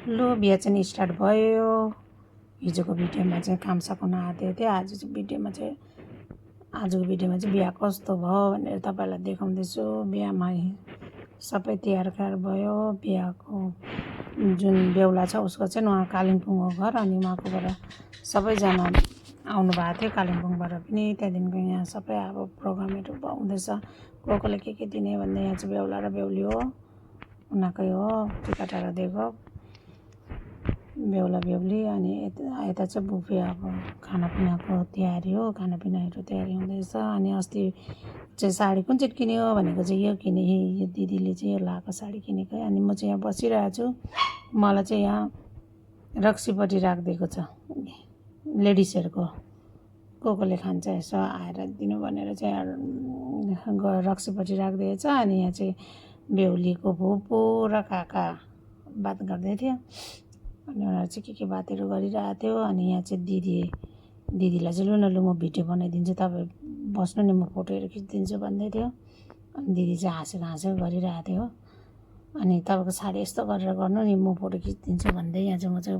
लो बिहा चाहिँ स्टार्ट भयो। हिजोको भिडियोमा चाहिँ काम सघाउन आएको थियो। आजको भिडियोमा चाहिँ बिहा कस्तो भयो भनेर तपाईँलाई देखाउँदैछु। बिहामा सबै तयार भयो। बिहाको जुन बेहुला छ उसको चाहिँ उहाँ कालिम्पोङ हो घर, अनि उहाँकोबाट सबैजना आउनु भएको थियो कालिम्पोङबाट पनि। त्यहाँदेखिको यहाँ सबै अब प्रोग्रामहरू हुँदैछ। कोले के दिने भन्दा यहाँ चाहिँ बेहुला र बेहुली हो, उनीहरूकै हो टिकाटारा दिएको बेहुला बेहुली। अनि यता चाहिँ बुफे अब खानापिनाको तयारी हो, खानापिनाहरू तयारी हुँदैछ। अनि अस्ति चाहिँ साडी कुन चाहिँ किन्यो भनेको चाहिँ यो किने, यो दिदीले चाहिँ यो लगाएको साडी किनेको है। अनि म चाहिँ यहाँ बसिरहेको छु। मलाई चाहिँ यहाँ रक्सीपट्टि राखिदिएको छ लेडिसहरूको, कोले खान्छ यसो आएर दिनु भनेर चाहिँ रक्सीपट्टि राखिदिएको छ। अनि यहाँ चाहिँ बेहुलीको फुपू र काका बात गर्दै थियो। अनि उनीहरू चाहिँ के बातहरू गरिरहेको थियो। अनि यहाँ चाहिँ दिदीलाई चाहिँ लु न लु म भिडियो बनाइदिन्छु, तपाईँ बस्नु नि म फोटोहरू खिचिदिन्छु भन्दै थियो। अनि दिदी चाहिँ हाँसेको गरिरहेको थियो। अनि तपाईँको साडी यस्तो गरेर गर्नु नि, म फोटो खिचिदिन्छु भन्दै यहाँ चाहिँ म चाहिँ